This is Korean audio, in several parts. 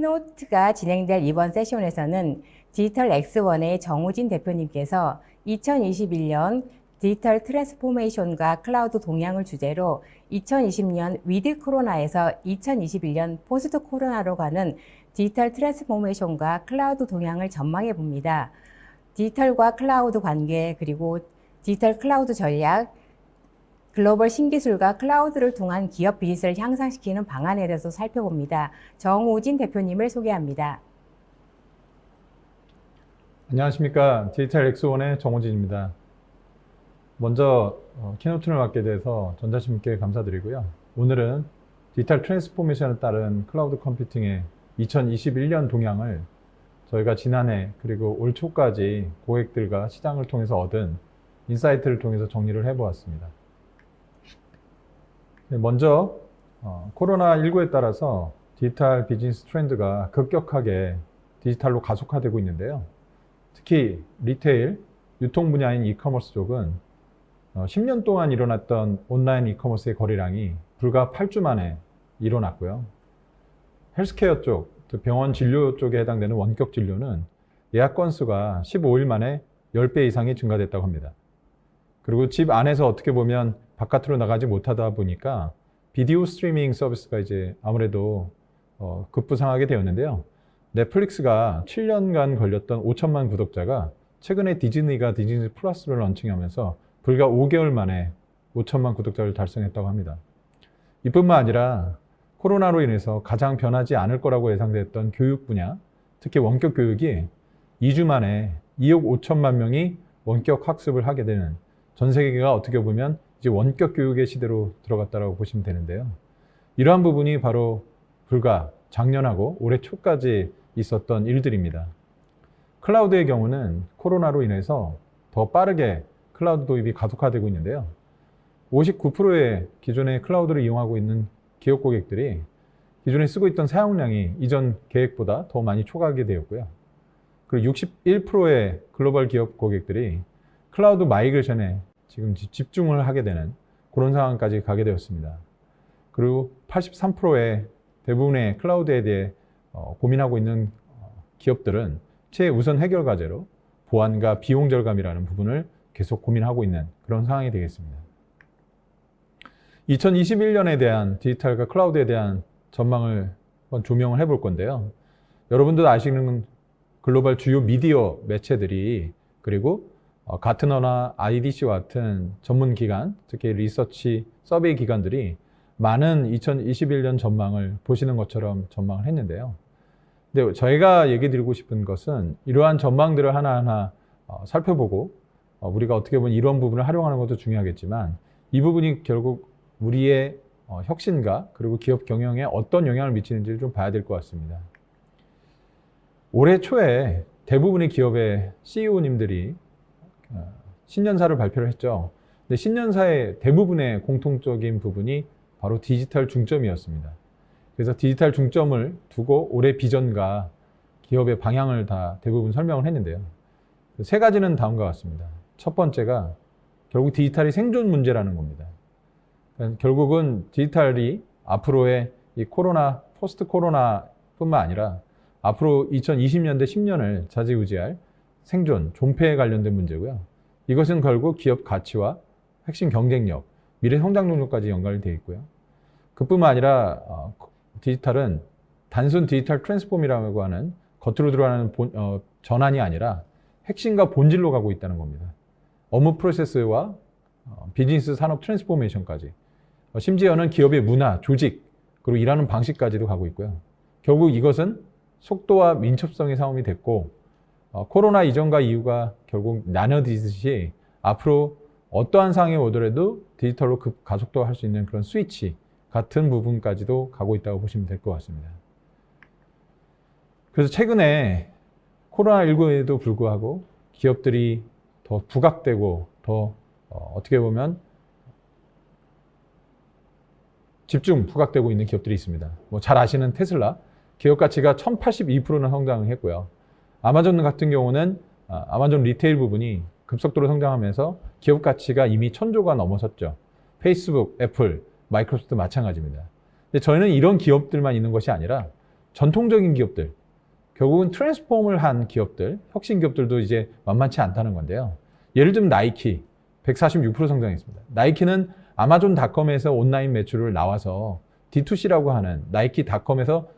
키노트가 진행될 이번 세션에서는 디지털 X1의 정우진 대표님께서 2021년 디지털 트랜스포메이션과 클라우드 동향을 주제로 2020년 위드 코로나에서 2021년 포스트 코로나로 가는 디지털 트랜스포메이션과 클라우드 동향을 전망해 봅니다. 디지털과 클라우드 관계, 그리고 디지털 클라우드 전략, 글로벌 신기술과 클라우드를 통한 기업 비즈니스를 향상시키는 방안에 대해서 살펴봅니다. 정우진 대표님을 소개합니다. 안녕하십니까. 디지털 X1의 정우진입니다. 먼저 키노트를 맡게 돼서 전자신문께 감사드리고요. 오늘은 디지털 트랜스포메이션에 따른 클라우드 컴퓨팅의 2021년 동향을 저희가 지난해 그리고 올 초까지 고객들과 시장을 통해서 얻은 인사이트를 통해서 정리를 해보았습니다. 먼저 코로나19에 따라서 디지털 비즈니스 트렌드가 급격하게 디지털로 가속화되고 있는데요. 특히 리테일, 유통 분야인 이커머스 쪽은 10년 동안 일어났던 온라인 이커머스의 거래량이 불과 8주 만에 일어났고요. 헬스케어 쪽, 병원 진료 쪽에 해당되는 원격 진료는 예약 건수가 15일 만에 10배 이상이 증가됐다고 합니다. 그리고 집 안에서 어떻게 보면 바깥으로 나가지 못하다 보니까 비디오 스트리밍 서비스가 이제 아무래도 급부상하게 되었는데요. 넷플릭스가 7년간 걸렸던 5천만 구독자가 최근에 디즈니가 디즈니 플러스를 런칭하면서 불과 5개월 만에 5천만 구독자를 달성했다고 합니다. 이뿐만 아니라 코로나로 인해서 가장 변하지 않을 거라고 예상됐던 교육 분야, 특히 원격 교육이 2주 만에 2억 5천만 명이 원격 학습을 하게 되는, 전 세계가 어떻게 보면 이제 원격 교육의 시대로 들어갔다고 보시면 되는데요. 이러한 부분이 바로 불과 작년하고 올해 초까지 있었던 일들입니다. 클라우드의 경우는 코로나로 인해서 더 빠르게 클라우드 도입이 가속화되고 있는데요. 59%의 기존의 클라우드를 이용하고 있는 기업 고객들이 기존에 쓰고 있던 사용량이 이전 계획보다 더 많이 초과하게 되었고요. 그리고 61%의 글로벌 기업 고객들이 클라우드 마이그레이션에 지금 집중을 하게 되는 그런 상황까지 가게 되었습니다. 그리고 83%의 대부분의 클라우드에 대해 고민하고 있는 기업들은 최우선 해결 과제로 보안과 비용 절감이라는 부분을 계속 고민하고 있는 그런 상황이 되겠습니다. 2021년에 대한 디지털과 클라우드에 대한 전망을 한번 조명을 해볼 건데요. 여러분들 아시는 글로벌 주요 미디어 매체들이, 그리고 가트너나 IDC와 같은 전문 기관, 특히 리서치 서베이 기관들이 많은 2021년 전망을 보시는 것처럼 전망을 했는데요. 근데 저희가 얘기 드리고 싶은 것은 이러한 전망들을 하나하나 살펴보고 우리가 어떻게 보면 이런 부분을 활용하는 것도 중요하겠지만, 이 부분이 결국 우리의 혁신과 그리고 기업 경영에 어떤 영향을 미치는지를 좀 봐야 될 것 같습니다. 올해 초에 대부분의 기업의 CEO님들이 신년사를 발표를 했죠. 근데 신년사의 대부분의 공통적인 부분이 바로 디지털 중점이었습니다. 그래서 디지털 중점을 두고 올해 비전과 기업의 방향을 다 대부분 설명을 했는데요. 세 가지는 다음과 같습니다. 첫 번째가 결국 디지털이 생존 문제라는 겁니다. 결국은 디지털이 앞으로의 이 코로나, 포스트 코로나 뿐만 아니라 앞으로 2020년대 10년을 좌지우지할 생존, 존폐에 관련된 문제고요. 이것은 결국 기업 가치와 핵심 경쟁력, 미래 성장 능력까지 연관이 되어 있고요. 그뿐만 아니라 디지털은 단순 디지털 트랜스폼이라고 하는 겉으로 드러나는 전환이 아니라 핵심과 본질로 가고 있다는 겁니다. 업무 프로세스와 비즈니스 산업 트랜스포메이션까지, 심지어는 기업의 문화, 조직, 그리고 일하는 방식까지도 가고 있고요. 결국 이것은 속도와 민첩성의 싸움이 됐고, 코로나 이전과 이후가 결국 나눠지듯이 앞으로 어떠한 상황이 오더라도 디지털로 가속도할 수 있는 그런 스위치 같은 부분까지도 가고 있다고 보시면 될 것 같습니다. 그래서 최근에 코로나19에도 불구하고 기업들이 더 부각되고 더 어떻게 보면 집중 부각되고 있는 기업들이 있습니다. 잘 아시는 테슬라, 기업 가치가 1082%나 성장했고요. 아마존 같은 경우는 아마존 리테일 부분이 급속도로 성장하면서 기업 가치가 이미 1000조가 넘어섰죠. 페이스북, 애플, 마이크로소프트 마찬가지입니다. 근데 저희는 이런 기업들만 있는 것이 아니라 전통적인 기업들, 결국은 트랜스폼을 한 기업들, 혁신 기업들도 이제 만만치 않다는 건데요. 예를 들면 나이키, 146% 성장했습니다. 나이키는 아마존닷컴에서 온라인 매출을 나와서 D2C라고 하는 나이키닷컴에서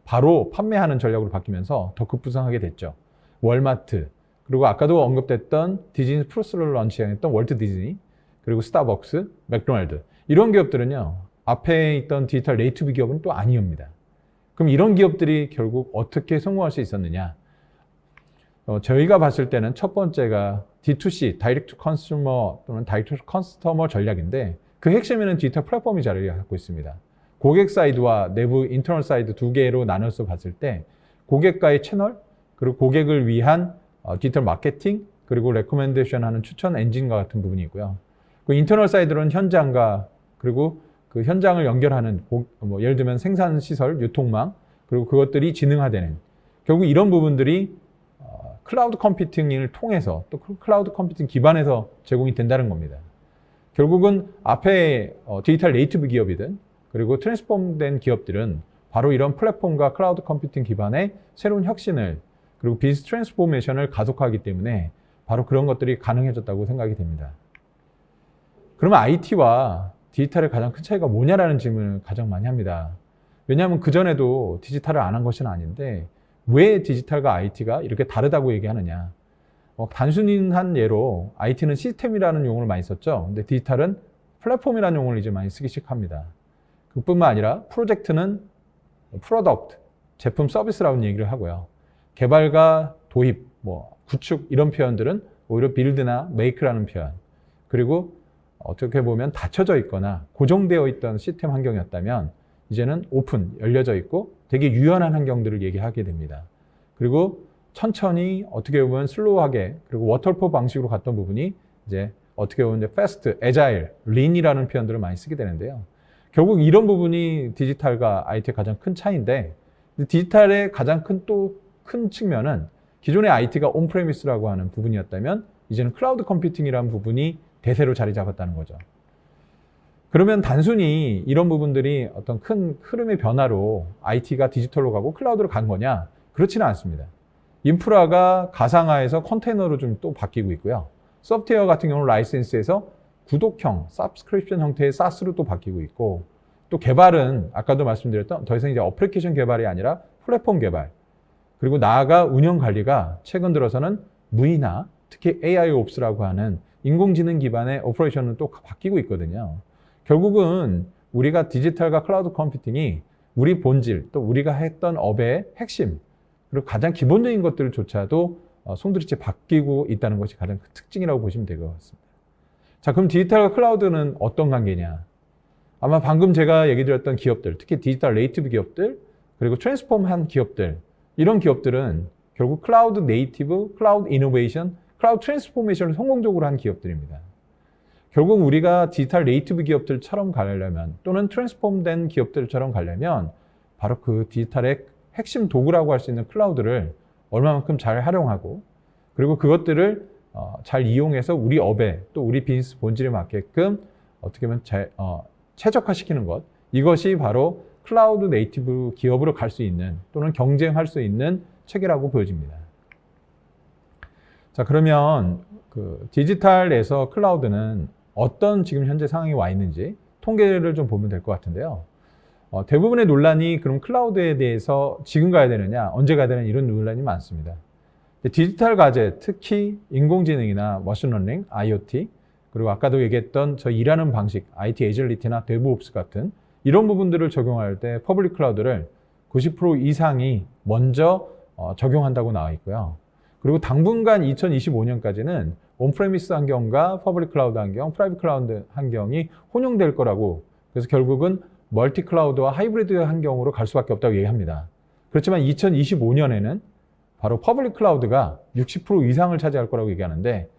바로 판매하는 전략으로 바뀌면서 더 급부상하게 됐죠. 월마트, 그리고 아까도 언급됐던 디즈니 플러스를 런칭했던 월트 디즈니, 그리고 스타벅스, 맥도날드, 이런 기업들은요, 앞에 있던 디지털 네이티브 기업은 또 아니옵니다. 그럼 이런 기업들이 결국 어떻게 성공할 수 있었느냐? 저희가 봤을 때는 첫 번째가 D2C, 다이렉트 투 컨슈머 또는 다이렉트 투 커스터머 전략인데, 그 핵심에는 디지털 플랫폼이 자리를 갖고 있습니다. 고객 사이드와 내부 인터널 사이드 두 개로 나눠서 봤을 때, 고객과의 채널, 그리고 고객을 위한 디지털 마케팅, 그리고 레코멘데이션 하는 추천 엔진과 같은 부분이 있고요. 그 인터널 사이드로는 현장과, 그리고 그 현장을 연결하는 예를 들면 생산 시설, 유통망, 그리고 그것들이 지능화되는, 결국 이런 부분들이 클라우드 컴퓨팅을 통해서 또 클라우드 컴퓨팅 기반에서 제공이 된다는 겁니다. 결국은 앞에 디지털 네이티브 기업이든 그리고 트랜스폼된 기업들은 바로 이런 플랫폼과 클라우드 컴퓨팅 기반의 새로운 혁신을, 그리고 비즈니스 트랜스포메이션을 가속화하기 때문에 바로 그런 것들이 가능해졌다고 생각이 됩니다. 그러면 IT와 디지털의 가장 큰 차이가 뭐냐라는 질문을 가장 많이 합니다. 왜냐하면 그전에도 디지털을 안 한 것은 아닌데 왜 디지털과 IT가 이렇게 다르다고 얘기하느냐. 단순한 예로 IT는 시스템이라는 용어를 많이 썼죠. 근데 디지털은 플랫폼이라는 용어를 이제 많이 쓰기 시작합니다. 그뿐만 아니라 프로젝트는 프로덕트, 제품 서비스라는 얘기를 하고요. 개발과 도입, 구축 이런 표현들은 오히려 빌드나 메이크라는 표현. 그리고 어떻게 보면 닫혀져 있거나 고정되어 있던 시스템 환경이었다면 이제는 오픈, 열려져 있고 되게 유연한 환경들을 얘기하게 됩니다. 그리고 천천히 어떻게 보면 슬로우하게, 그리고 워터폴 방식으로 갔던 부분이 이제 어떻게 보면 이제 패스트, 애자일, 린이라는 표현들을 많이 쓰게 되는데요. 결국 이런 부분이 디지털과 IT의 가장 큰 차이인데, 디지털의 가장 큰 측면은 기존의 IT가 온프레미스라고 하는 부분이었다면 이제는 클라우드 컴퓨팅이라는 부분이 대세로 자리 잡았다는 거죠. 그러면 단순히 이런 부분들이 어떤 큰 흐름의 변화로 IT가 디지털로 가고 클라우드로 간 거냐? 그렇지는 않습니다. 인프라가 가상화에서 컨테이너로 좀 또 바뀌고 있고요. 소프트웨어 같은 경우는 라이센스에서 구독형, 서브스크립션 형태의 SaaS로 또 바뀌고 있고, 또 개발은 아까도 말씀드렸던 더 이상 이제 어플리케이션 개발이 아니라 플랫폼 개발, 그리고 나아가 운영 관리가 최근 들어서는 V나 특히 AIOps라고 하는 인공지능 기반의 오퍼레이션은 또 바뀌고 있거든요. 결국은 우리가 디지털과 클라우드 컴퓨팅이 우리 본질, 또 우리가 했던 업의 핵심, 그리고 가장 기본적인 것들조차도 송두리째 바뀌고 있다는 것이 가장 큰 특징이라고 보시면 될 것 같습니다. 자, 그럼 디지털과 클라우드는 어떤 관계냐? 아마 방금 제가 얘기 드렸던 기업들, 특히 디지털 네이티브 기업들, 그리고 트랜스폼한 기업들, 이런 기업들은 결국 클라우드 네이티브, 클라우드 이노베이션, 클라우드 트랜스포메이션을 성공적으로 한 기업들입니다. 결국 우리가 디지털 네이티브 기업들처럼 가려면, 또는 트랜스폼된 기업들처럼 가려면 바로 그 디지털의 핵심 도구라고 할 수 있는 클라우드를 얼마만큼 잘 활용하고, 그리고 그것들을 잘 이용해서 우리 업에, 또 우리 비즈니스 본질에 맞게끔 어떻게 보면 최적화시키는 것, 이것이 바로 클라우드 네이티브 기업으로 갈 수 있는, 또는 경쟁할 수 있는 체계라고 보여집니다. 자, 그러면 그 디지털에서 클라우드는 어떤 지금 현재 상황이 와 있는지 통계를 좀 보면 될 것 같은데요. 대부분의 논란이 그럼 클라우드에 대해서 지금 가야 되느냐, 언제 가야 되느냐, 이런 논란이 많습니다. 디지털 과제, 특히 인공지능이나 머신러닝, IoT, 그리고 아까도 얘기했던 저 일하는 방식, IT 에이질리티나 데브옵스 같은 이런 부분들을 적용할 때 퍼블릭 클라우드를 90% 이상이 먼저 적용한다고 나와 있고요. 그리고 당분간 2025년까지는 온프레미스 환경과 퍼블릭 클라우드 환경, 프라이빗 클라우드 환경이 혼용될 거라고, 그래서 결국은 멀티 클라우드와 하이브리드 환경으로 갈 수밖에 없다고 얘기합니다. 그렇지만 2025년에는 바로 퍼블릭 클라우드가 60% 이상을 차지할 거라고 얘기하는데,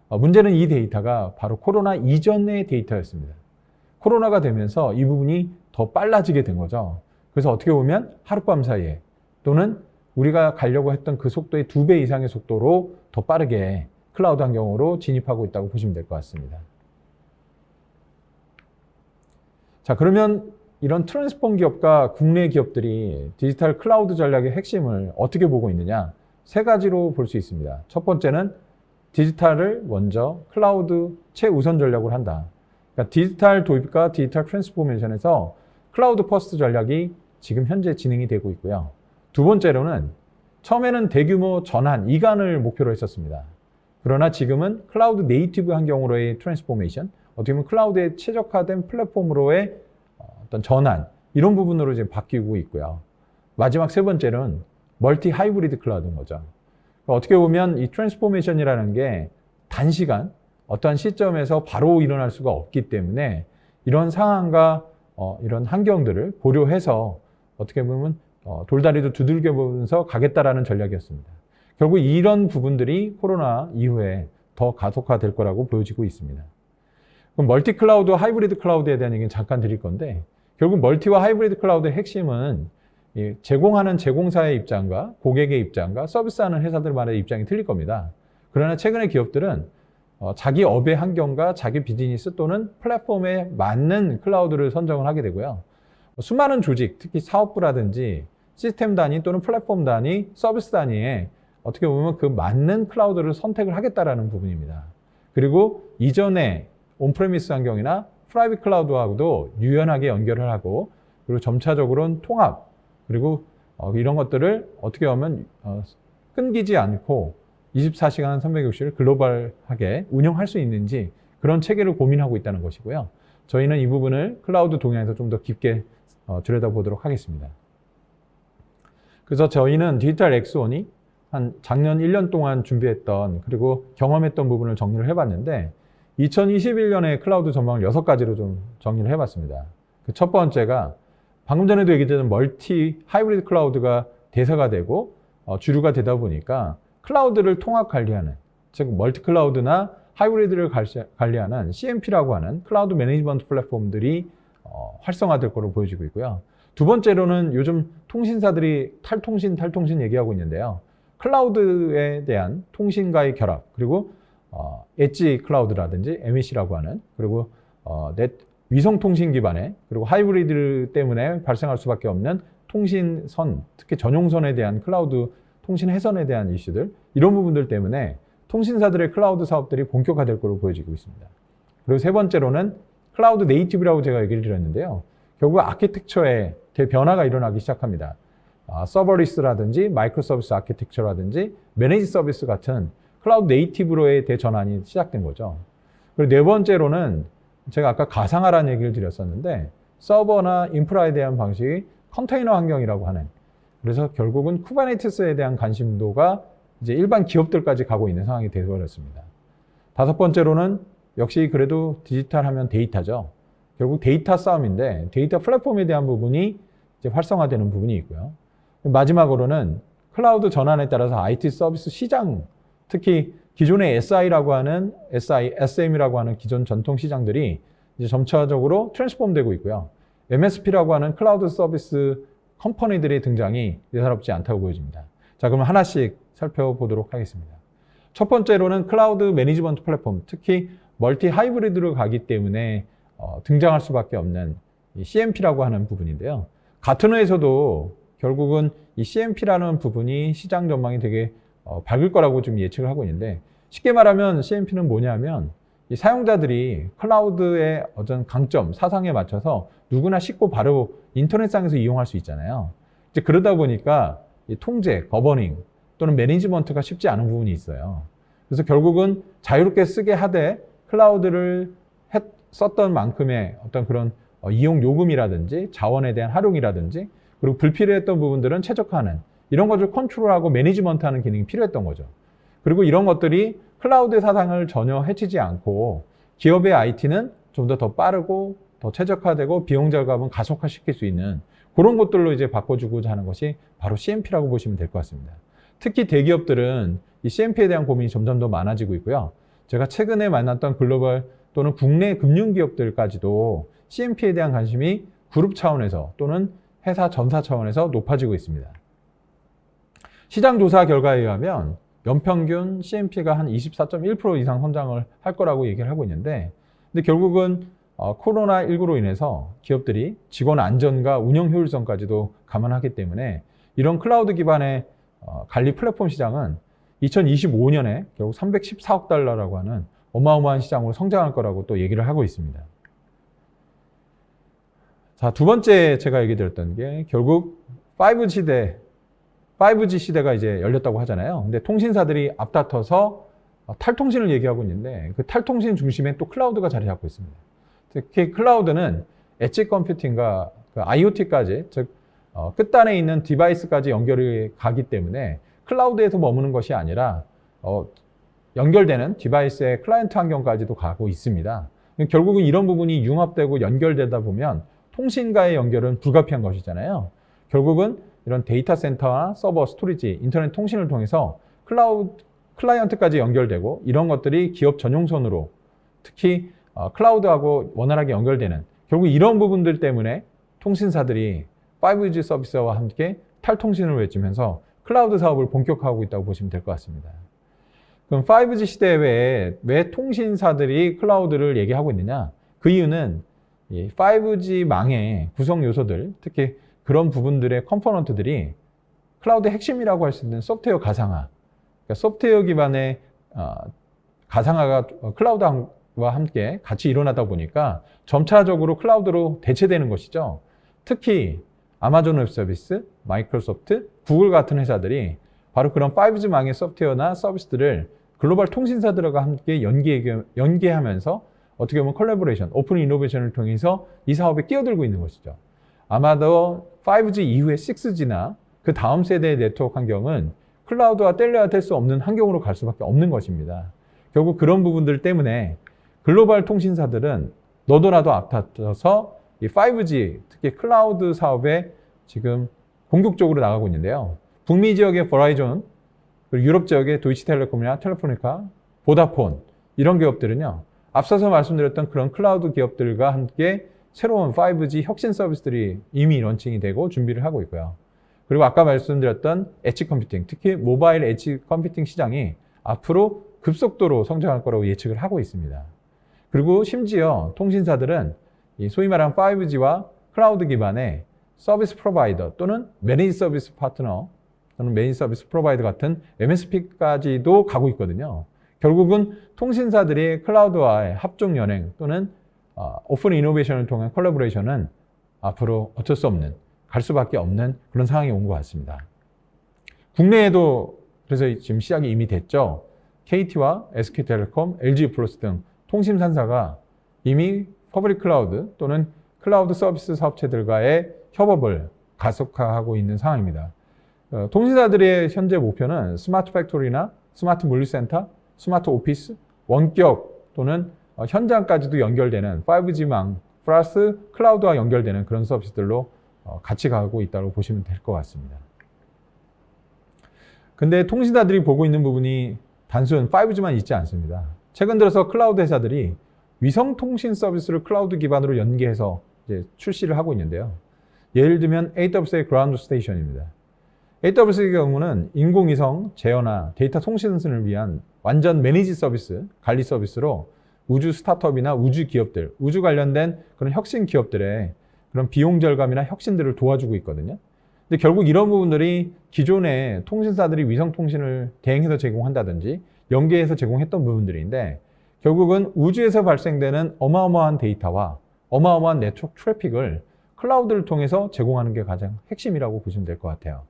문제는 이 데이터가 바로 코로나 이전의 데이터였습니다. 코로나가 되면서 이 부분이 더 빨라지게 된 거죠. 그래서 어떻게 보면 하룻밤 사이에, 또는 우리가 가려고 했던 그 속도의 2배 이상의 속도로 더 빠르게 클라우드 환경으로 진입하고 있다고 보시면 될 것 같습니다. 자, 그러면 이런 트랜스폼 기업과 국내 기업들이 디지털 클라우드 전략의 핵심을 어떻게 보고 있느냐? 세 가지로 볼 수 있습니다. 첫 번째는 디지털을 먼저 클라우드 최우선 전략으로 한다. 그러니까 디지털 도입과 디지털 트랜스포메이션에서 클라우드 퍼스트 전략이 지금 현재 진행이 되고 있고요. 두 번째로는 처음에는 대규모 전환, 이관을 목표로 했었습니다. 그러나 지금은 클라우드 네이티브 환경으로의 트랜스포메이션, 어떻게 보면 클라우드에 최적화된 플랫폼으로의 어떤 전환, 이런 부분으로 이제 바뀌고 있고요. 마지막 세 번째는 멀티 하이브리드 클라우드인 거죠. 그러니까 어떻게 보면 이 트랜스포메이션이라는 게 단시간, 어떠한 시점에서 바로 일어날 수가 없기 때문에 이런 상황과 이런 환경들을 고려해서 어떻게 보면 돌다리도 두들겨 보면서 가겠다라는 전략이었습니다. 결국 이런 부분들이 코로나 이후에 더 가속화될 거라고 보여지고 있습니다. 그럼 멀티 클라우드와 하이브리드 클라우드에 대한 얘기는 잠깐 드릴 건데, 결국 멀티와 하이브리드 클라우드의 핵심은 제공하는 제공사의 입장과 고객의 입장과 서비스하는 회사들만의 입장이 틀릴 겁니다. 그러나 최근에 기업들은 자기 업의 환경과 자기 비즈니스 또는 플랫폼에 맞는 클라우드를 선정을 하게 되고요. 수많은 조직, 특히 사업부라든지 시스템 단위 또는 플랫폼 단위, 서비스 단위에 어떻게 보면 그 맞는 클라우드를 선택을 하겠다라는 부분입니다. 그리고 이전에 온프레미스 환경이나 프라이빗 클라우드하고도 유연하게 연결을 하고, 그리고 점차적으로는 통합, 그리고 이런 것들을 어떻게 하면 끊기지 않고 24시간 360일 글로벌하게 운영할 수 있는지 그런 체계를 고민하고 있다는 것이고요. 저희는 이 부분을 클라우드 동향에서 좀 더 깊게 들여다보도록 하겠습니다. 그래서 저희는 디지털 X1이 한 작년 1년 동안 준비했던 그리고 경험했던 부분을 정리를 해봤는데, 2021년에 클라우드 전망을 6가지로 좀 정리를 해봤습니다. 그 첫 번째가 방금 전에도 얘기했던 멀티 하이브리드 클라우드가 대세가 되고 주류가 되다 보니까 클라우드를 통합 관리하는, 즉 멀티 클라우드나 하이브리드를 관리하는 CMP라고 하는 클라우드 매니지먼트 플랫폼들이 활성화될 거로 보여지고 있고요. 두 번째로는 요즘 통신사들이 탈통신 얘기하고 있는데요. 클라우드에 대한 통신과의 결합, 그리고 엣지 클라우드라든지 MEC라고 하는, 그리고 위성통신 기반의, 그리고 하이브리드 때문에 발생할 수밖에 없는 통신선, 특히 전용선에 대한 클라우드 통신 해선에 대한 이슈들, 이런 부분들 때문에 통신사들의 클라우드 사업들이 본격화될 것으로 보여지고 있습니다. 그리고 세 번째로는 클라우드 네이티브라고 제가 얘기를 드렸는데요. 결국 아키텍처에 대변화가 일어나기 시작합니다. 서버리스라든지 마이크로 서비스 아키텍처라든지 매니지 서비스 같은 클라우드 네이티브로의 대전환이 시작된 거죠. 그리고 네 번째로는 제가 아까 가상화라는 얘기를 드렸었는데, 서버나 인프라에 대한 방식이 컨테이너 환경이라고 하는, 그래서 결국은 쿠버네티스에 대한 관심도가 이제 일반 기업들까지 가고 있는 상황이 되어버렸습니다. 다섯 번째로는 역시 그래도 디지털 하면 데이터죠. 결국 데이터 싸움인데 데이터 플랫폼에 대한 부분이 이제 활성화되는 부분이 있고요. 마지막으로는 클라우드 전환에 따라서 IT 서비스 시장, 특히 기존의 SI라고 하는 SM이라고 하는 기존 전통 시장들이 이제 점차적으로 트랜스폼되고 있고요. MSP라고 하는 클라우드 서비스 컴퍼니들의 등장이 예사롭지 않다고 보여집니다. 자, 그럼 하나씩 살펴보도록 하겠습니다. 첫 번째로는 클라우드 매니지먼트 플랫폼, 특히 멀티 하이브리드로 가기 때문에 등장할 수밖에 없는 이 CMP라고 하는 부분인데요. 가트너에서도 결국은 이 CMP라는 부분이 시장 전망이 되게 밝을 거라고 좀 예측을 하고 있는데, 쉽게 말하면 CMP는 뭐냐면 이 사용자들이 클라우드의 어떤 강점, 사상에 맞춰서 누구나 쉽고 바로 인터넷상에서 이용할 수 있잖아요. 이제 그러다 보니까 이 통제, 거버닝 또는 매니지먼트가 쉽지 않은 부분이 있어요. 그래서 결국은 자유롭게 쓰게 하되 클라우드를 썼던 만큼의 어떤 그런 이용 요금이라든지 자원에 대한 활용이라든지, 그리고 불필요했던 부분들은 최적화하는, 이런 것을 컨트롤하고 매니지먼트하는 기능이 필요했던 거죠. 그리고 이런 것들이 클라우드 사상을 전혀 해치지 않고 기업의 IT는 좀 더 빠르고 더 최적화되고 비용 절감은 가속화시킬 수 있는 그런 것들로 이제 바꿔주고자 하는 것이 바로 CMP라고 보시면 될 것 같습니다. 특히 대기업들은 이 CMP에 대한 고민이 점점 더 많아지고 있고요. 제가 최근에 만났던 글로벌 또는 국내 금융기업들까지도 CMP에 대한 관심이 그룹 차원에서 또는 회사 전사 차원에서 높아지고 있습니다. 시장조사 결과에 의하면 연평균 CMP가 한 24.1% 이상 성장을 할 거라고 얘기를 하고 있는데, 근데 결국은 코로나19로 인해서 기업들이 직원 안전과 운영 효율성까지도 감안하기 때문에 이런 클라우드 기반의 관리 플랫폼 시장은 2025년에 결국 314억 달러라고 하는 어마어마한 시장으로 성장할 거라고 또 얘기를 하고 있습니다. 자, 두 번째 제가 얘기 드렸던 게 결국 5G 시대가 이제 열렸다고 하잖아요. 근데 통신사들이 앞다퉈서 탈통신을 얘기하고 있는데 그 탈통신 중심에 또 클라우드가 자리 잡고 있습니다. 특히 클라우드는 엣지 컴퓨팅과 그 IoT까지, 즉 끝단에 있는 디바이스까지 연결이 가기 때문에 클라우드에서 머무는 것이 아니라 연결되는 디바이스의 클라이언트 환경까지도 가고 있습니다. 결국은 이런 부분이 융합되고 연결되다 보면 통신과의 연결은 불가피한 것이잖아요. 결국은 이런 데이터 센터나 서버, 스토리지, 인터넷 통신을 통해서 클라이언트까지 연결되고 이런 것들이 기업 전용선으로 특히 클라우드하고 원활하게 연결되는 결국 이런 부분들 때문에 통신사들이 5G 서비스와 함께 탈통신을 외치면서 클라우드 사업을 본격화하고 있다고 보시면 될 것 같습니다. 그럼 5G 시대 외에 왜 통신사들이 클라우드를 얘기하고 있느냐? 그 이유는 이 5G망의 구성 요소들, 특히 그런 부분들의 컴포넌트들이 클라우드의 핵심이라고 할 수 있는 소프트웨어 가상화, 그러니까 소프트웨어 기반의 가상화가 클라우드와 함께 같이 일어나다 보니까 점차적으로 클라우드로 대체되는 것이죠. 특히 아마존 웹 서비스, 마이크로소프트, 구글 같은 회사들이 바로 그런 5G망의 소프트웨어나 서비스들을 글로벌 통신사들과 함께 연계하면서 어떻게 보면 콜라보레이션, 오픈 이노베이션을 통해서 이 사업에 끼어들고 있는 것이죠. 아마도 5G 이후의 6G나 그 다음 세대의 네트워크 환경은 클라우드와 뗄래야 뗄 수 없는 환경으로 갈 수밖에 없는 것입니다. 결국 그런 부분들 때문에 글로벌 통신사들은 너도 나도 앞다퉈서 이 5G, 특히 클라우드 사업에 지금 공격적으로 나가고 있는데요. 북미 지역의 버라이존, 그리고 유럽 지역의 도이치텔레콤이나 텔레포니카, 보다폰 이런 기업들은요. 앞서서 말씀드렸던 그런 클라우드 기업들과 함께 새로운 5G 혁신 서비스들이 이미 런칭이 되고 준비를 하고 있고요. 그리고 아까 말씀드렸던 엣지 컴퓨팅, 특히 모바일 엣지 컴퓨팅 시장이 앞으로 급속도로 성장할 거라고 예측을 하고 있습니다. 그리고 심지어 통신사들은 이 소위 말하는 5G와 클라우드 기반의 서비스 프로바이더 또는 매니지 서비스 파트너 또는 매니지 서비스 프로바이더 같은 MSP까지도 가고 있거든요. 결국은 통신사들이 클라우드와의 합종 연행 또는 오픈 이노베이션을 통한 콜라보레이션은 앞으로 어쩔 수 없는, 갈 수밖에 없는 그런 상황이 온 것 같습니다. 국내에도 그래서 지금 시작이 이미 됐죠. KT와 SK텔레콤, LG플러스 등 통신 3사가 이미 퍼블릭 클라우드 또는 클라우드 서비스 사업체들과의 협업을 가속화하고 있는 상황입니다. 통신사들의 현재 목표는 스마트 팩토리나 스마트 물리센터, 스마트 오피스, 원격 또는 현장까지도 연결되는 5G망 플러스 클라우드와 연결되는 그런 서비스들로 같이 가고 있다고 보시면 될 것 같습니다. 근데 통신사들이 보고 있는 부분이 단순 5G만 있지 않습니다. 최근 들어서 클라우드 회사들이 위성통신 서비스를 클라우드 기반으로 연계해서 이제 출시를 하고 있는데요. 예를 들면 AWS의 그라운드 스테이션입니다. AWS의 경우는 인공위성, 제어나 데이터 통신을 위한 완전 매니지 서비스, 관리 서비스로 우주 스타트업이나 우주 기업들, 우주 관련된 그런 혁신 기업들의 그런 비용 절감이나 혁신들을 도와주고 있거든요. 근데 결국 이런 부분들이 기존의 통신사들이 위성 통신을 대행해서 제공한다든지 연계해서 제공했던 부분들인데 결국은 우주에서 발생되는 어마어마한 데이터와 어마어마한 네트워크 트래픽을 클라우드를 통해서 제공하는 게 가장 핵심이라고 보시면 될 것 같아요.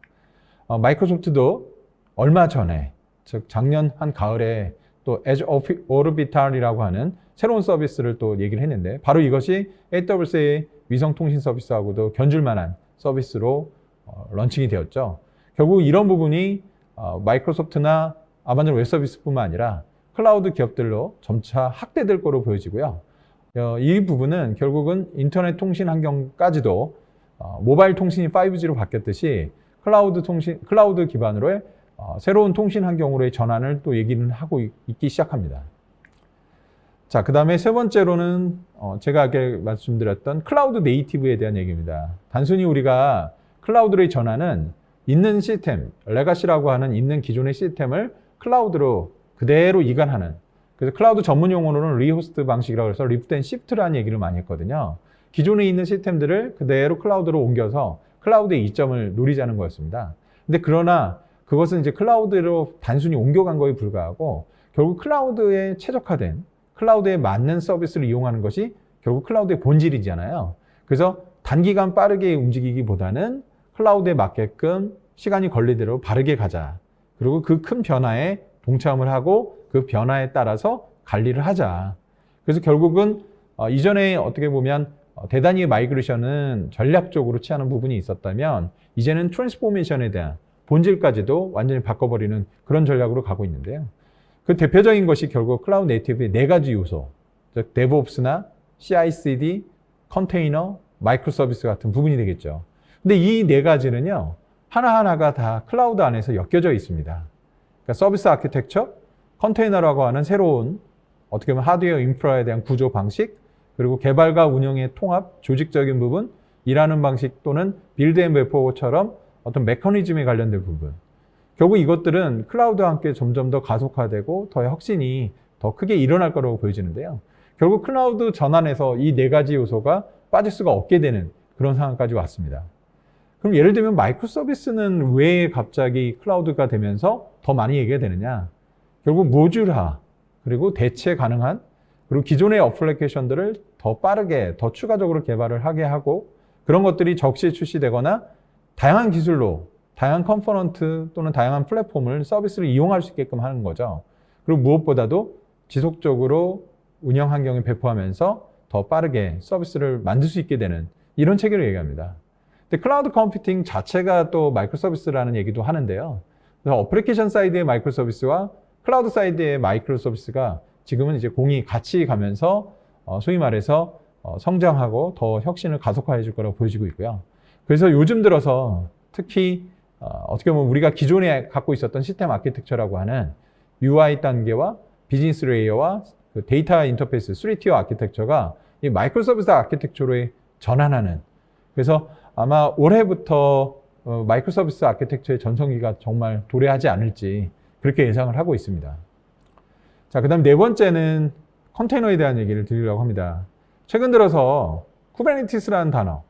마이크로소프트도 얼마 전에, 즉 작년 한 가을에 또 Edge Orbital이라고 하는 새로운 서비스를 또 얘기를 했는데 바로 이것이 AWS의 위성통신 서비스하고도 견줄 만한 서비스로 런칭이 되었죠. 결국 이런 부분이 마이크로소프트나 아마존 웹 서비스뿐만 아니라 클라우드 기업들로 점차 확대될 거로 보여지고요. 이 부분은 결국은 인터넷 통신 환경까지도 모바일 통신이 5G로 바뀌었듯이 클라우드 기반으로의 새로운 통신 환경으로의 전환을 또 얘기는 하고 있기 시작합니다. 자, 그 다음에 세 번째로는 제가 아까 말씀드렸던 클라우드 네이티브에 대한 얘기입니다. 단순히 우리가 클라우드의 전환은 있는 시스템, 레가시라고 하는 있는 기존의 시스템을 클라우드로 그대로 이관하는 그래서 클라우드 전문 용어로는 리호스트 방식이라고 해서 리프트 앤 시프트라는 얘기를 많이 했거든요. 기존에 있는 시스템들을 그대로 클라우드로 옮겨서 클라우드의 이점을 노리자는 거였습니다. 근데 그러나 그것은 이제 클라우드로 단순히 옮겨간 거에 불과하고 결국 클라우드에 최적화된 클라우드에 맞는 서비스를 이용하는 것이 결국 클라우드의 본질이잖아요. 그래서 단기간 빠르게 움직이기보다는 클라우드에 맞게끔 시간이 걸리대로 바르게 가자. 그리고 그 큰 변화에 동참을 하고 그 변화에 따라서 관리를 하자. 그래서 결국은 이전에 어떻게 보면 대단히 마이그레이션은 전략적으로 취하는 부분이 있었다면 이제는 트랜스포메이션에 대한 본질까지도 완전히 바꿔버리는 그런 전략으로 가고 있는데요. 그 대표적인 것이 결국 클라우드 네이티브의 4가지 요소, 즉 DevOps나 CI/CD, 컨테이너, 마이크로 서비스 같은 부분이 되겠죠. 근데 이 4가지는요. 하나하나가 다 클라우드 안에서 엮여져 있습니다. 그러니까 서비스 아키텍처, 컨테이너라고 하는 새로운 어떻게 보면 하드웨어 인프라에 대한 구조 방식, 그리고 개발과 운영의 통합, 조직적인 부분, 일하는 방식 또는 빌드 앤 웨포처럼 어떤 메커니즘에 관련된 부분. 결국 이것들은 클라우드와 함께 점점 더 가속화되고 더 혁신이 더 크게 일어날 거라고 보여지는데요. 결국 클라우드 전환에서 이 4가지 요소가 빠질 수가 없게 되는 그런 상황까지 왔습니다. 그럼 예를 들면 마이크로 서비스는 왜 갑자기 클라우드가 되면서 더 많이 얘기가 되느냐? 결국 모듈화, 그리고 대체 가능한, 그리고 기존의 어플리케이션들을 더 빠르게, 더 추가적으로 개발을 하게 하고 그런 것들이 적시에 출시되거나 다양한 기술로, 다양한 컴포넌트 또는 다양한 플랫폼을 서비스를 이용할 수 있게끔 하는 거죠. 그리고 무엇보다도 지속적으로 운영 환경을 배포하면서 더 빠르게 서비스를 만들 수 있게 되는 이런 체계를 얘기합니다. 근데 클라우드 컴퓨팅 자체가 또 마이크로 서비스라는 얘기도 하는데요. 그래서 어플리케이션 사이드의 마이크로 서비스와 클라우드 사이드의 마이크로 서비스가 지금은 이제 공이 같이 가면서 소위 말해서 성장하고 더 혁신을 가속화해 줄 거라고 보여지고 있고요. 그래서 요즘 들어서 특히 어떻게 보면 우리가 기존에 갖고 있었던 시스템 아키텍처라고 하는 UI 단계와 비즈니스 레이어와 그 데이터 인터페이스 3티어 아키텍처가 이 마이크로 서비스 아키텍처로 전환하는, 그래서 아마 올해부터 마이크로 서비스 아키텍처의 전성기가 정말 도래하지 않을지 그렇게 예상을 하고 있습니다. 자, 그 다음 4번째는 컨테이너에 대한 얘기를 드리려고 합니다. 최근 들어서 쿠버네티스라는 단어,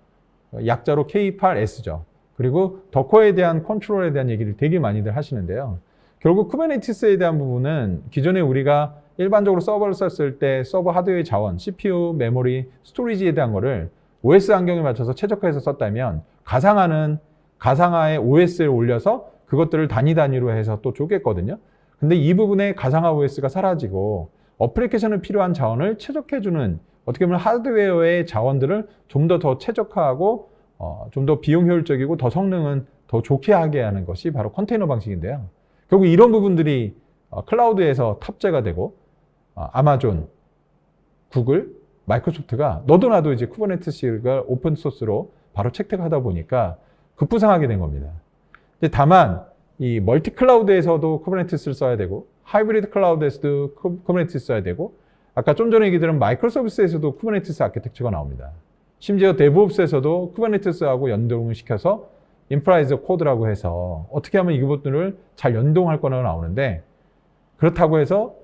약자로 K8S죠. 그리고 더커에 대한 컨트롤에 대한 얘기를 되게 많이들 하시는데요. 결국 쿠버네티스에 대한 부분은 기존에 우리가 일반적으로 서버를 썼을 때 서버 하드웨어의 자원, CPU, 메모리, 스토리지에 대한 거를 OS 환경에 맞춰서 최적화해서 썼다면 가상화에 OS를 올려서 그것들을 단위로 해서 또 쪼갰거든요. 근데 이 부분에 가상화 OS가 사라지고 어플리케이션에 필요한 자원을 최적화해주는, 어떻게 보면 하드웨어의 자원들을 좀 더 최적화하고 좀 더 비용 효율적이고 더 성능은 더 좋게 하게 하는 것이 바로 컨테이너 방식인데요. 결국 이런 부분들이 클라우드에서 탑재가 되고 아마존, 구글, 마이크로소프트가 너도 나도 이제 쿠버네티스가 오픈 소스로 바로 채택하다 보니까 급부상하게 된 겁니다. 근데 다만 이 멀티 클라우드에서도 쿠버네티스를 써야 되고 하이브리드 클라우드에서도 쿠버네티스 써야 되고 아까 좀 전에 얘기 들은 마이크로 서비스에서도 쿠버네티스 아키텍처가 나옵니다. 심지어 데브옵스에서도 쿠버네티스하고 연동을 시켜서 인프라이즈 코드라고 해서 어떻게 하면 이것들을 잘 연동할 거라고 나오는데, 그렇다고 해서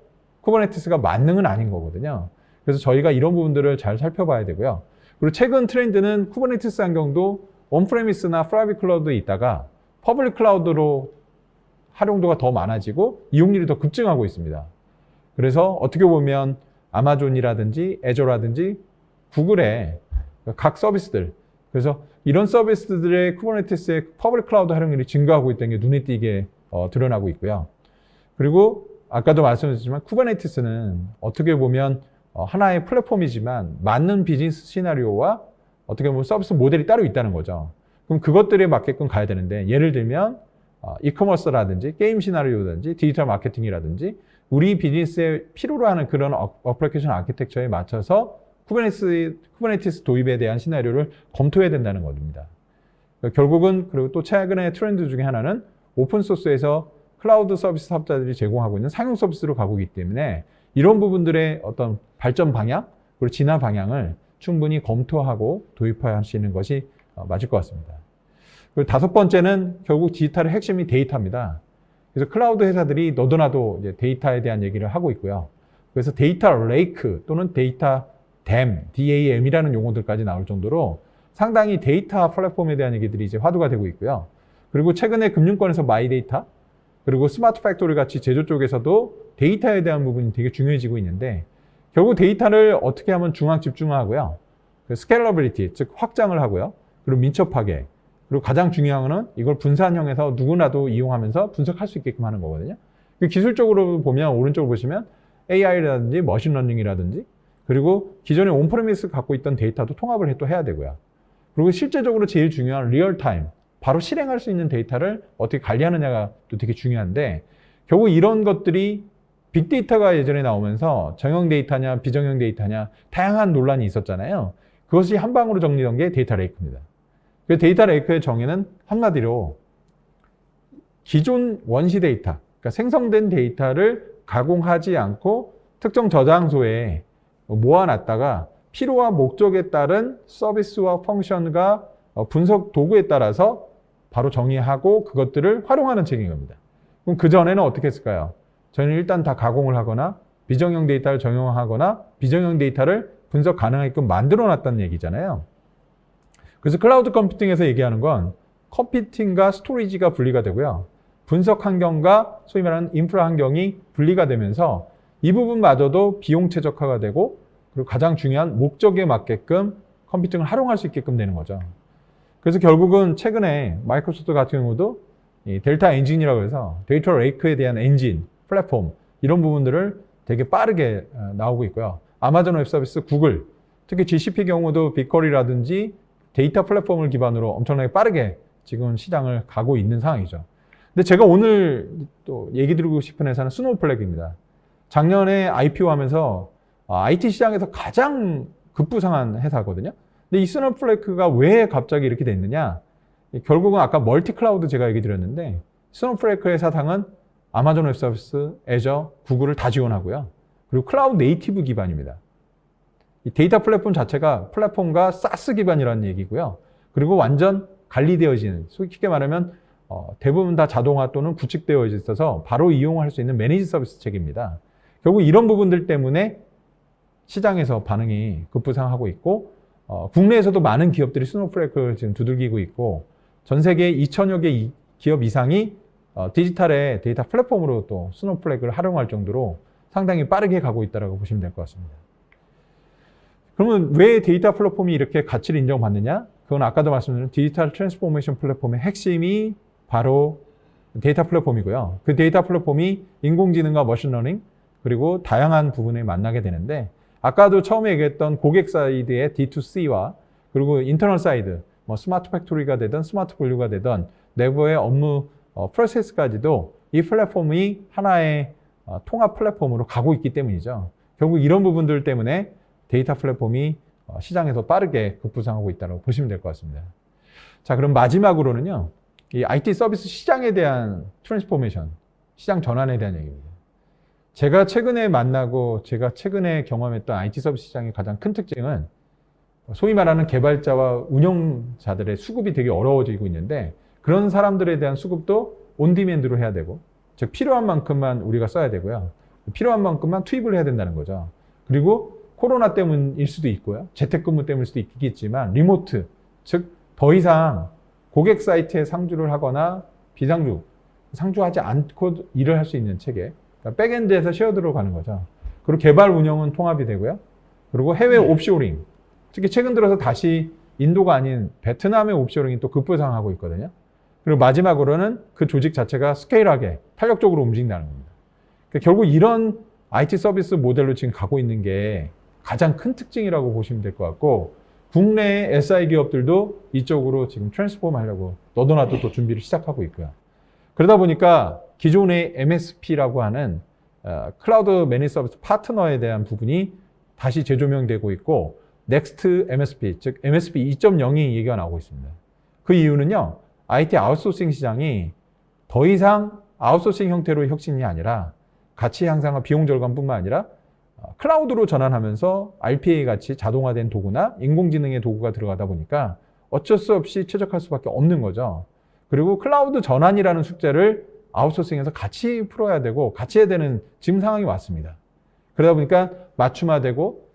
쿠버네티스가 만능은 아닌 거거든요. 그래서 저희가 이런 부분들을 잘 살펴봐야 되고요. 그리고 최근 트렌드는 쿠버네티스 환경도 온프레미스나 프라이빗 클라우드에 있다가 퍼블릭 클라우드로 활용도가 더 많아지고 이용률이 더 급증하고 있습니다. 그래서 어떻게 보면 아마존이라든지 애저라든지 구글의 각 서비스들, 그래서 이런 서비스들의 쿠버네티스의 퍼블릭 클라우드 활용률이 증가하고 있다는 게 눈에 띄게 드러나고 있고요. 그리고 아까도 말씀드렸지만 쿠버네티스는 어떻게 보면 하나의 플랫폼이지만 맞는 비즈니스 시나리오와 어떻게 보면 서비스 모델이 따로 있다는 거죠. 그럼 그것들에 맞게끔 가야 되는데, 예를 들면 이커머스라든지 게임 시나리오라든지 디지털 마케팅이라든지 우리 비즈니스에 필요로 하는 그런 어플리케이션 아키텍처에 맞춰서 쿠버네티스 도입에 대한 시나리오를 검토해야 된다는 겁니다. 결국은, 그리고 또 최근의 트렌드 중에 하나는 오픈소스에서 클라우드 서비스 사업자들이 제공하고 있는 상용 서비스로 가고 있기 때문에 이런 부분들의 어떤 발전 방향, 그리고 진화 방향을 충분히 검토하고 도입하시는 것이 맞을 것 같습니다. 그리고 5번째는 결국 디지털의 핵심이 데이터입니다. 그래서 클라우드 회사들이 너도 나도 이제 데이터에 대한 얘기를 하고 있고요. 그래서 데이터 레이크 또는 데이터 댐, DAM이라는 용어들까지 나올 정도로 상당히 데이터 플랫폼에 대한 얘기들이 이제 화두가 되고 있고요. 그리고 최근에 금융권에서 마이데이터, 그리고 스마트 팩토리 같이 제조 쪽에서도 데이터에 대한 부분이 되게 중요해지고 있는데, 결국 데이터를 어떻게 하면 중앙 집중하고요. 스케일러빌리티, 즉 확장을 하고요. 그리고 민첩하게, 그리고 가장 중요한 거는 이걸 분산형에서 누구나도 이용하면서 분석할 수 있게끔 하는 거거든요. 기술적으로 보면 오른쪽으로 보시면 AI라든지 머신러닝이라든지, 그리고 기존에 온프레미스 갖고 있던 데이터도 통합을 또 해야 되고요. 그리고 실제적으로 제일 중요한 리얼타임, 바로 실행할 수 있는 데이터를 어떻게 관리하느냐가 또 되게 중요한데, 결국 이런 것들이 빅데이터가 예전에 나오면서 정형 데이터냐 비정형 데이터냐 다양한 논란이 있었잖아요. 그것이 한 방으로 정리된 게 데이터 레이크입니다. 그 데이터 레이크의 정의는 한마디로 기존 원시 데이터, 그러니까 생성된 데이터를 가공하지 않고 특정 저장소에 모아놨다가 필요와 목적에 따른 서비스와 펑션과 분석 도구에 따라서 바로 정의하고 그것들을 활용하는 책인 겁니다. 그럼 그전에는 어떻게 했을까요? 저희는 일단 다 가공을 하거나 비정형 데이터를 정형화하거나 비정형 데이터를 분석 가능하게끔 만들어 놨다는 얘기잖아요. 그래서 클라우드 컴퓨팅에서 얘기하는 건 컴퓨팅과 스토리지가 분리가 되고요. 분석 환경과 소위 말하는 인프라 환경이 분리가 되면서 이 부분마저도 비용 최적화가 되고, 그리고 가장 중요한 목적에 맞게끔 컴퓨팅을 활용할 수 있게끔 되는 거죠. 그래서 결국은 최근에 마이크로소프트 같은 경우도 이 델타 엔진이라고 해서 데이터 레이크에 대한 엔진, 플랫폼 이런 부분들을 되게 빠르게 나오고 있고요. 아마존 웹 서비스, 구글, 특히 GCP 경우도 빅쿼리라든지 데이터 플랫폼을 기반으로 엄청나게 빠르게 지금 시장을 가고 있는 상황이죠. 근데 제가 오늘 또 얘기 드리고 싶은 회사는 스노우플렉입니다. 작년에 IPO 하면서 IT 시장에서 가장 급부상한 회사거든요. 근데 이 스노우플레이크가 왜 갑자기 이렇게 됐느냐? 결국은 아까 멀티 클라우드 제가 얘기 드렸는데, 스노우플레이크의 사상은 아마존 웹 서비스, 애저, 구글을 다 지원하고요. 그리고 클라우드 네이티브 기반입니다. 이 데이터 플랫폼 자체가 플랫폼과 사스 기반이라는 얘기고요. 그리고 완전 관리되어지는, 쉽게 말하면 대부분 다 자동화 또는 구축되어 있어서 바로 이용할 수 있는 매니지 서비스 체계입니다. 결국 이런 부분들 때문에 시장에서 반응이 급부상하고 있고, 국내에서도 많은 기업들이 스노우플레이크를 지금 두들기고 있고, 전 세계 2,000여 개 기업 이상이 디지털의 데이터 플랫폼으로 또 스노우플레이크를 활용할 정도로 상당히 빠르게 가고 있다고 보시면 될 것 같습니다. 그러면 왜 데이터 플랫폼이 이렇게 가치를 인정받느냐? 그건 아까도 말씀드린 디지털 트랜스포메이션 플랫폼의 핵심이 바로 데이터 플랫폼이고요. 그 데이터 플랫폼이 인공지능과 머신러닝, 그리고 다양한 부분에 만나게 되는데, 아까도 처음에 얘기했던 고객 사이드의 D2C와 그리고 인터널 사이드, 스마트 팩토리가 되든 스마트 분류가 되든 내부의 업무 프로세스까지도 이 플랫폼이 하나의 통합 플랫폼으로 가고 있기 때문이죠. 결국 이런 부분들 때문에 데이터 플랫폼이 시장에서 빠르게 급부상하고 있다고 보시면 될 것 같습니다. 자, 그럼 마지막으로는요, 이 IT 서비스 시장에 대한 트랜스포메이션, 시장 전환에 대한 얘기입니다. 제가 최근에 만나고 제가 최근에 경험했던 IT 서비스 시장의 가장 큰 특징은 소위 말하는 개발자와 운영자들의 수급이 되게 어려워지고 있는데, 그런 사람들에 대한 수급도 온디맨드로 해야 되고, 즉 필요한 만큼만 우리가 써야 되고요. 필요한 만큼만 투입을 해야 된다는 거죠. 그리고 코로나 때문일 수도 있고요. 재택근무 때문일 수도 있겠지만 리모트, 즉 더 이상 고객 사이트에 상주를 하거나 상주하지 않고 일을 할 수 있는 체계, 그러니까 백엔드에서 쉐어드로 가는 거죠. 그리고 개발 운영은 통합이 되고요. 그리고 해외 옵쇼링, 특히 최근 들어서 다시 인도가 아닌 베트남의 옵쇼링이 또 급부상하고 있거든요. 그리고 마지막으로는 그 조직 자체가 스케일하게 탄력적으로 움직인다는 겁니다. 그러니까 결국 이런 IT 서비스 모델로 지금 가고 있는 게 가장 큰 특징이라고 보시면 될 것 같고, 국내 SI 기업들도 이쪽으로 지금 트랜스폼 하려고 너도나도 또 준비를 시작하고 있고요. 그러다 보니까 기존의 MSP라고 하는 클라우드 매니지 서비스 파트너에 대한 부분이 다시 재조명되고 있고, 넥스트 MSP, 즉 MSP 2.0이 얘기가 나오고 있습니다. 그 이유는요, IT 아웃소싱 시장이 더 이상 아웃소싱 형태로 혁신이 아니라 가치 향상과 비용 절감뿐만 아니라 클라우드로 전환하면서 RPA 같이 자동화된 도구나 인공지능의 도구가 들어가다 보니까 어쩔 수 없이 최적화할 수밖에 없는 거죠. 그리고 클라우드 전환이라는 숙제를 아웃소싱에서 같이 풀어야 되고 같이 해야 되는 지금 상황이 왔습니다. 그러다 보니까 맞춤화되고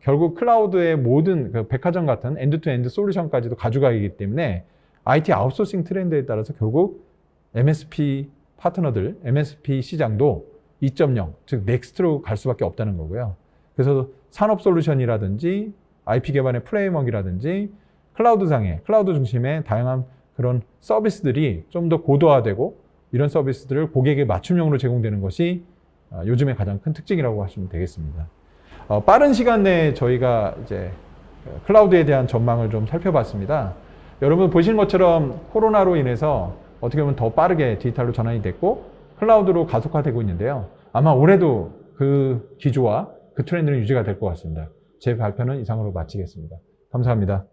결국 클라우드의 모든 그 백화점 같은 엔드투엔드 솔루션까지도 가져가기 때문에 IT 아웃소싱 트렌드에 따라서 결국 MSP 파트너들, MSP 시장도 2.0, 즉 넥스트로 갈 수밖에 없다는 거고요. 그래서 산업 솔루션이라든지 IP 기반의 프레임워크이라든지 클라우드 중심의 다양한 그런 서비스들이 좀 더 고도화되고 이런 서비스들을 고객의 맞춤형으로 제공되는 것이 요즘의 가장 큰 특징이라고 하시면 되겠습니다. 빠른 시간 내에 저희가 이제 클라우드에 대한 전망을 좀 살펴봤습니다. 여러분 보시는 것처럼 코로나로 인해서 어떻게 보면 더 빠르게 디지털로 전환이 됐고 클라우드로 가속화되고 있는데요. 아마 올해도 그 기조와 그 트렌드는 유지가 될 것 같습니다. 제 발표는 이상으로 마치겠습니다. 감사합니다.